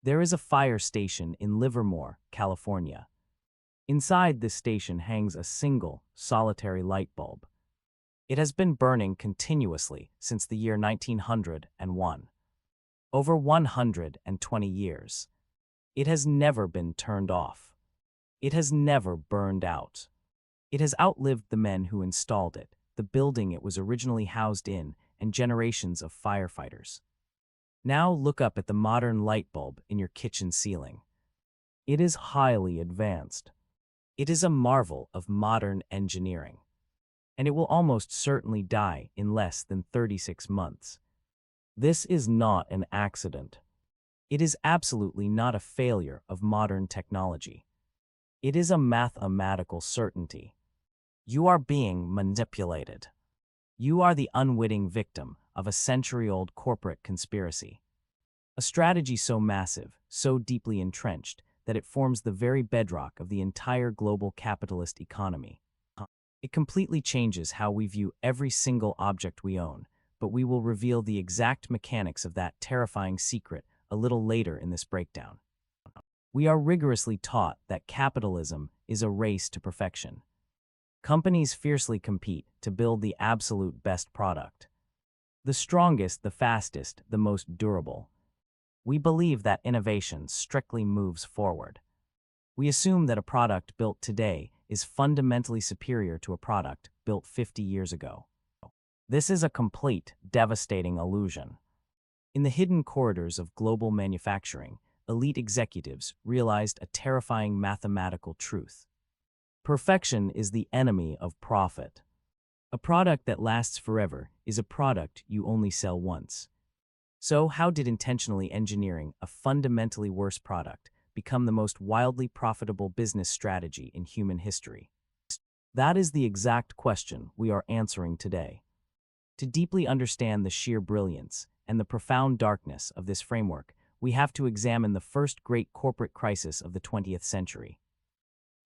There is a fire station in Livermore, California. Inside this station hangs a single, solitary light bulb. It has been burning continuously since the year 1901. Over 120 years. It has never been turned off. It has never burned out. It has outlived the men who installed it, the building it was originally housed in, and generations of firefighters. Now look up at the modern light bulb in your kitchen ceiling. It is highly advanced. It is a marvel of modern engineering. And it will almost certainly die in less than 36 months. This is not an accident. It is absolutely not a failure of modern technology. It is a mathematical certainty. You are being manipulated. You are the unwitting victim of a century-old corporate conspiracy. A strategy so massive, so deeply entrenched, that it forms the very bedrock of the entire global capitalist economy. It completely changes how we view every single object we own, but we will reveal the exact mechanics of that terrifying secret a little later in this breakdown. We are rigorously taught that capitalism is a race to perfection. Companies fiercely compete to build the absolute best product. The strongest, the fastest, the most durable. We believe that innovation strictly moves forward. We assume that a product built today is fundamentally superior to a product built 50 years ago. This is a complete, devastating illusion. In the hidden corridors of global manufacturing, elite executives realized a terrifying mathematical truth. Perfection is the enemy of profit. A product that lasts forever is a product you only sell once. So how did intentionally engineering a fundamentally worse product become the most wildly profitable business strategy in human history? That is the exact question we are answering today. To deeply understand the sheer brilliance and the profound darkness of this framework, we have to examine the first great corporate crisis of the 20th century.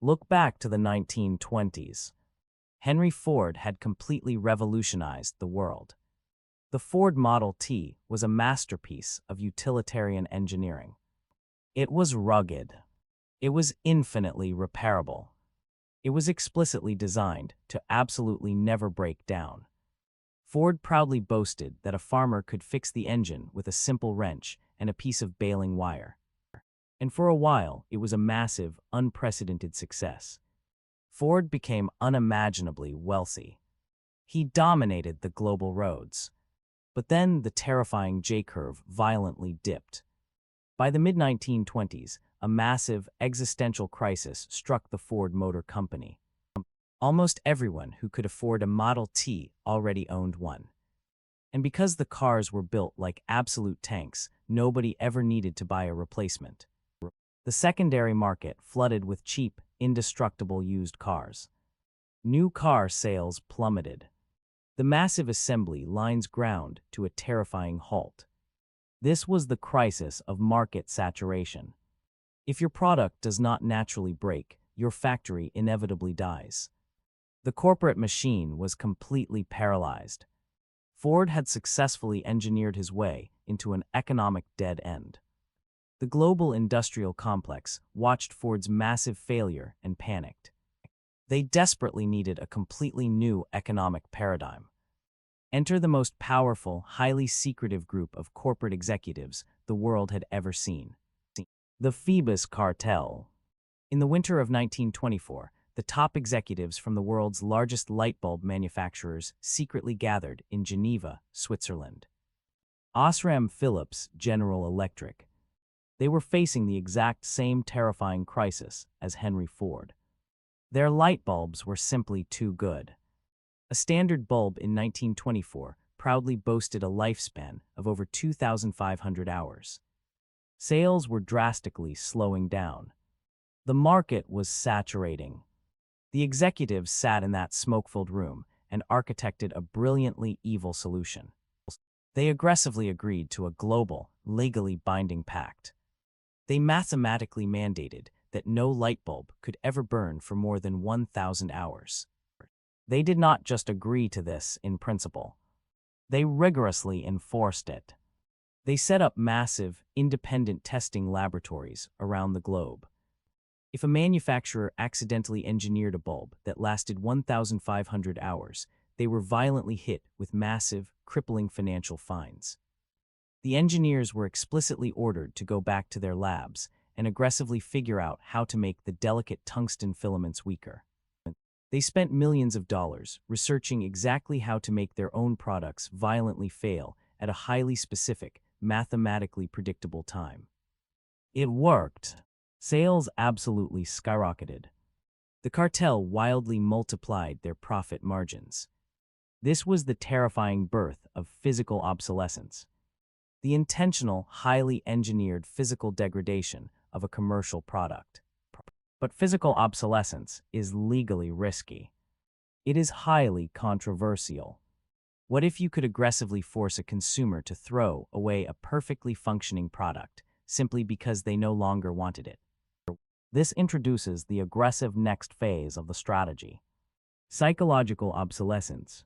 Look back to the 1920s. Henry Ford had completely revolutionized the world. The Ford Model T was a masterpiece of utilitarian engineering. It was rugged. It was infinitely repairable. It was explicitly designed to absolutely never break down. Ford proudly boasted that a farmer could fix the engine with a simple wrench and a piece of baling wire. And for a while, it was a massive, unprecedented success. Ford became unimaginably wealthy. He dominated the global roads. But then the terrifying J-curve violently dipped. By the mid-1920s, a massive existential crisis struck the Ford Motor Company. Almost everyone who could afford a Model T already owned one. And because the cars were built like absolute tanks, nobody ever needed to buy a replacement. The secondary market flooded with cheap, indestructible used cars. New car sales plummeted. The massive assembly lines ground to a terrifying halt. This was the crisis of market saturation. If your product does not naturally break, your factory inevitably dies. The corporate machine was completely paralyzed. Ford had successfully engineered his way into an economic dead end. The global industrial complex watched Ford's massive failure and panicked. They desperately needed a completely new economic paradigm. Enter the most powerful, highly secretive group of corporate executives the world had ever seen. The Phoebus Cartel. In the winter of 1924, the top executives from the world's largest light bulb manufacturers secretly gathered in Geneva, Switzerland. Osram Phillips, General Electric. They were facing the exact same terrifying crisis as Henry Ford. Their light bulbs were simply too good. A standard bulb in 1924 proudly boasted a lifespan of over 2,500 hours. Sales were drastically slowing down. The market was saturating. The executives sat in that smoke-filled room and architected a brilliantly evil solution. They aggressively agreed to a global, legally binding pact. They mathematically mandated that no light bulb could ever burn for more than 1,000 hours. They did not just agree to this in principle. They rigorously enforced it. They set up massive, independent testing laboratories around the globe. If a manufacturer accidentally engineered a bulb that lasted 1,500 hours, they were violently hit with massive, crippling financial fines. The engineers were explicitly ordered to go back to their labs and aggressively figure out how to make the delicate tungsten filaments weaker. They spent millions of dollars researching exactly how to make their own products violently fail at a highly specific, mathematically predictable time. It worked. Sales absolutely skyrocketed. The cartel wildly multiplied their profit margins. This was the terrifying birth of physical obsolescence, the intentional, highly engineered physical degradation of a commercial product. But physical obsolescence is legally risky. It is highly controversial. What if you could aggressively force a consumer to throw away a perfectly functioning product simply because they no longer wanted it? This introduces the aggressive next phase of the strategy: psychological obsolescence.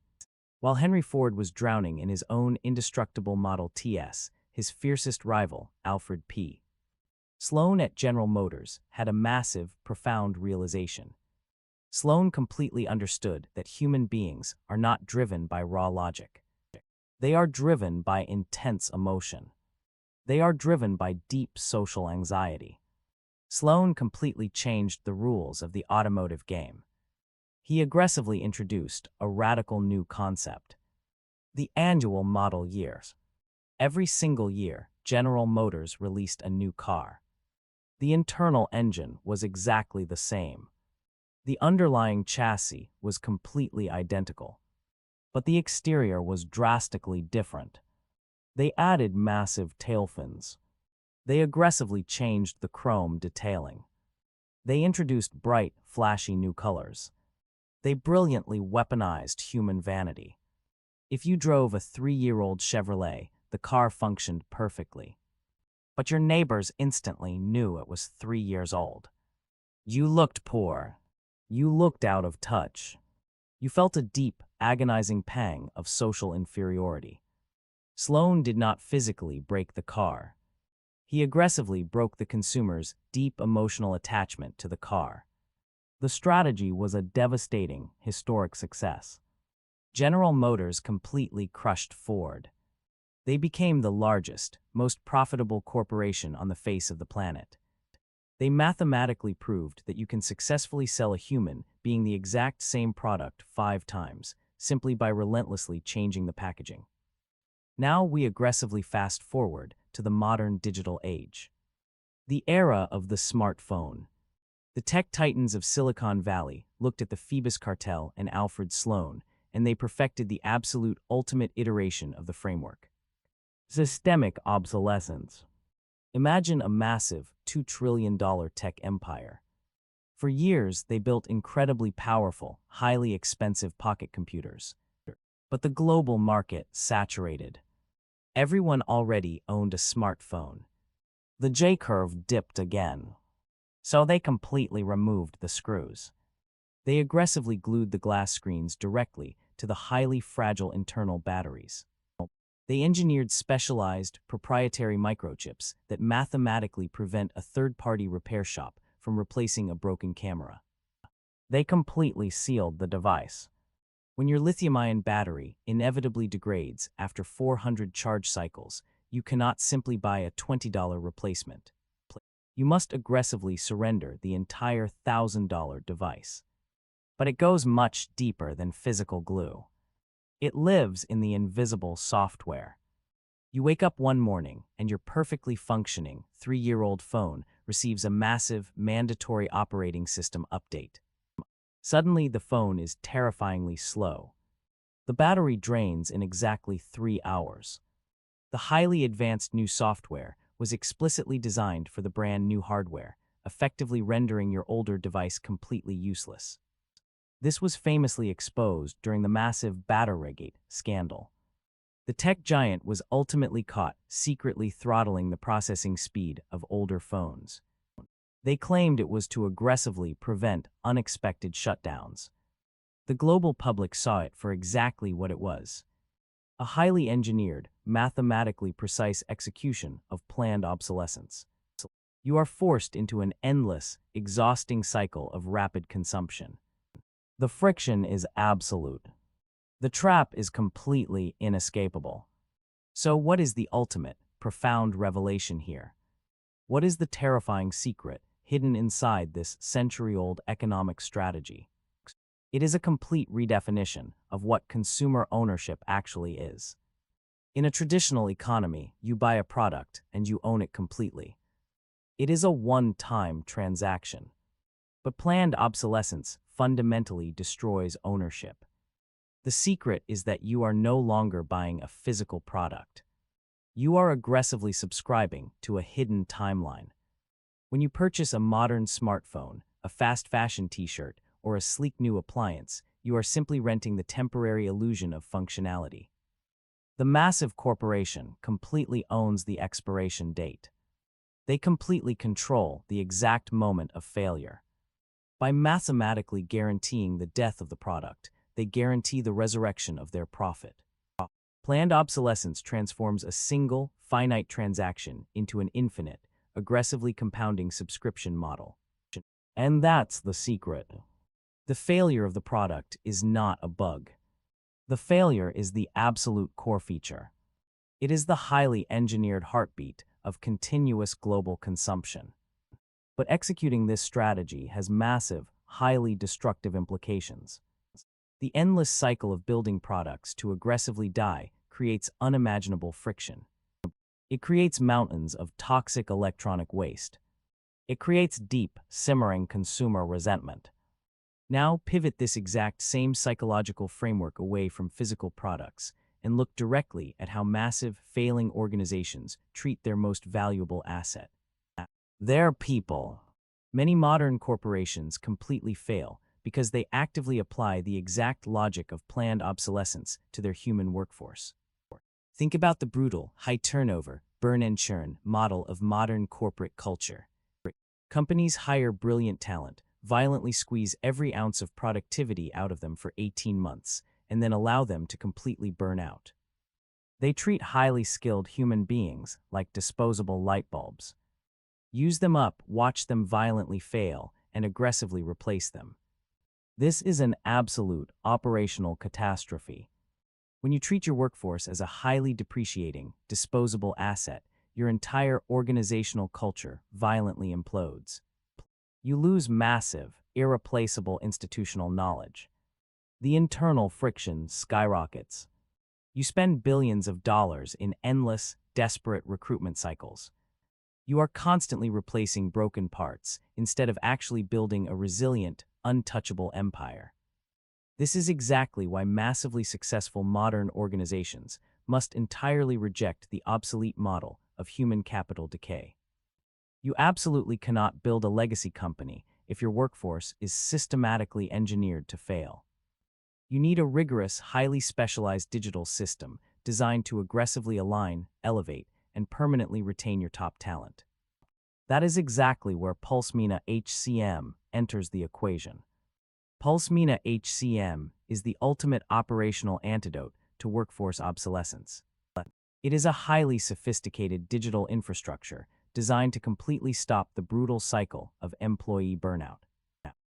While Henry Ford was drowning in his own indestructible Model Ts, his fiercest rival, Alfred P. Sloan at General Motors had a massive, profound realization. Sloan completely understood that human beings are not driven by raw logic. They are driven by intense emotion. They are driven by deep social anxiety. Sloan completely changed the rules of the automotive game. He aggressively introduced a radical new concept: the annual model years. Every single year, General Motors released a new car. The internal engine was exactly the same. The underlying chassis was completely identical. But the exterior was drastically different. They added massive tail fins. They aggressively changed the chrome detailing. They introduced bright, flashy new colors. They brilliantly weaponized human vanity. If you drove a 3-year-old Chevrolet, the car functioned perfectly. But your neighbors instantly knew it was 3 years old. You looked poor. You looked out of touch. You felt a deep, agonizing pang of social inferiority. Sloan did not physically break the car. He aggressively broke the consumer's deep emotional attachment to the car. The strategy was a devastating, historic success. General Motors completely crushed Ford. They became the largest, most profitable corporation on the face of the planet. They mathematically proved that you can successfully sell a human being the exact same product 5 times, simply by relentlessly changing the packaging. Now we aggressively fast forward to the modern digital age. The era of the smartphone. The tech titans of Silicon Valley looked at the Phoebus Cartel and Alfred Sloan, and they perfected the absolute ultimate iteration of the framework: systemic obsolescence. Imagine a massive $2 trillion tech empire. For years, they built incredibly powerful, highly expensive pocket computers. But the global market saturated. Everyone already owned a smartphone. The J-curve dipped again. So they completely removed the screws. They aggressively glued the glass screens directly to the highly fragile internal batteries. They engineered specialized, proprietary microchips that mathematically prevent a third-party repair shop from replacing a broken camera. They completely sealed the device. When your lithium-ion battery inevitably degrades after 400 charge cycles, you cannot simply buy a $20 replacement. You must aggressively surrender the entire $1,000 device. But it goes much deeper than physical glue. It lives in the invisible software. You wake up one morning and your perfectly functioning 3-year-old phone receives a massive, mandatory operating system update. Suddenly, the phone is terrifyingly slow. The battery drains in exactly 3 hours. The highly advanced new software was explicitly designed for the brand new hardware, effectively rendering your older device completely useless. This was famously exposed during the massive Batterygate scandal. The tech giant was ultimately caught secretly throttling the processing speed of older phones. They claimed it was to aggressively prevent unexpected shutdowns. The global public saw it for exactly what it was: a highly engineered, mathematically precise execution of planned obsolescence. You are forced into an endless, exhausting cycle of rapid consumption. The friction is absolute. The trap is completely inescapable. So what is the ultimate, profound revelation here? What is the terrifying secret hidden inside this century-old economic strategy? It is a complete redefinition of what consumer ownership actually is. In a traditional economy, you buy a product and you own it completely. It is a one-time transaction. But planned obsolescence fundamentally destroys ownership. The secret is that you are no longer buying a physical product. You are aggressively subscribing to a hidden timeline. When you purchase a modern smartphone, a fast fashion t-shirt, or a sleek new appliance, you are simply renting the temporary illusion of functionality. The massive corporation completely owns the expiration date. They completely control the exact moment of failure. By mathematically guaranteeing the death of the product, they guarantee the resurrection of their profit. Planned obsolescence transforms a single, finite transaction into an infinite, aggressively compounding subscription model. And that's the secret. The failure of the product is not a bug. The failure is the absolute core feature. It is the highly engineered heartbeat of continuous global consumption. But executing this strategy has massive, highly destructive implications. The endless cycle of building products to aggressively die creates unimaginable friction. It creates mountains of toxic electronic waste. It creates deep, simmering consumer resentment. Now pivot this exact same psychological framework away from physical products and look directly at how massive, failing organizations treat their most valuable asset: their people. Many modern corporations completely fail because they actively apply the exact logic of planned obsolescence to their human workforce. Think about the brutal, high-turnover, burn-and-churn model of modern corporate culture. Companies hire brilliant talent, violently squeeze every ounce of productivity out of them for 18 months, and then allow them to completely burn out. They treat highly skilled human beings like disposable light bulbs. Use them up, watch them violently fail, and aggressively replace them. This is an absolute operational catastrophe. When you treat your workforce as a highly depreciating, disposable asset, your entire organizational culture violently implodes. You lose massive, irreplaceable institutional knowledge. The internal friction skyrockets. You spend billions of dollars in endless, desperate recruitment cycles. You are constantly replacing broken parts instead of actually building a resilient, untouchable empire. This is exactly why massively successful modern organizations must entirely reject the obsolete model of human capital decay. You absolutely cannot build a legacy company if your workforce is systematically engineered to fail. You need a rigorous, highly specialized digital system designed to aggressively align, elevate, and permanently retain your top talent. That is exactly where PulseMina HCM enters the equation. PulseMina HCM is the ultimate operational antidote to workforce obsolescence. It is a highly sophisticated digital infrastructure designed to completely stop the brutal cycle of employee burnout.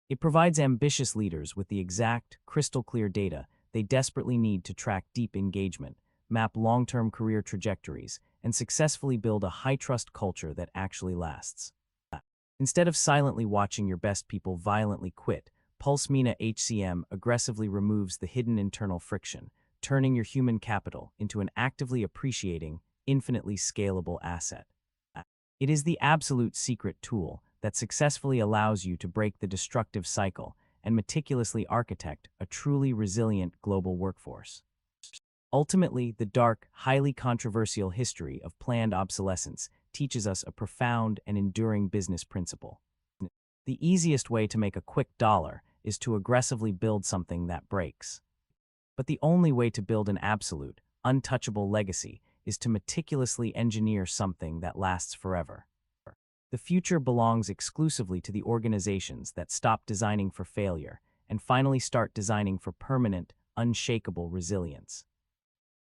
It provides ambitious leaders with the exact, crystal-clear data they desperately need to track deep engagement, map long-term career trajectories, and successfully build a high-trust culture that actually lasts. Instead of silently watching your best people violently quit, PulseMina HCM aggressively removes the hidden internal friction, turning your human capital into an actively appreciating, infinitely scalable asset. It is the absolute secret tool that successfully allows you to break the destructive cycle and meticulously architect a truly resilient global workforce. Ultimately, the dark, highly controversial history of planned obsolescence teaches us a profound and enduring business principle. The easiest way to make a quick dollar is to aggressively build something that breaks. But the only way to build an absolute, untouchable legacy is to meticulously engineer something that lasts forever. The future belongs exclusively to the organizations that stop designing for failure and finally start designing for permanent, unshakable resilience.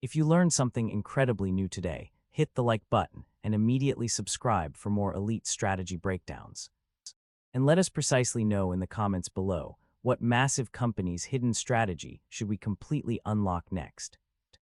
If you learned something incredibly new today, hit the like button and immediately subscribe for more elite strategy breakdowns. And let us precisely know in the comments below what massive company's hidden strategy should we completely unlock next.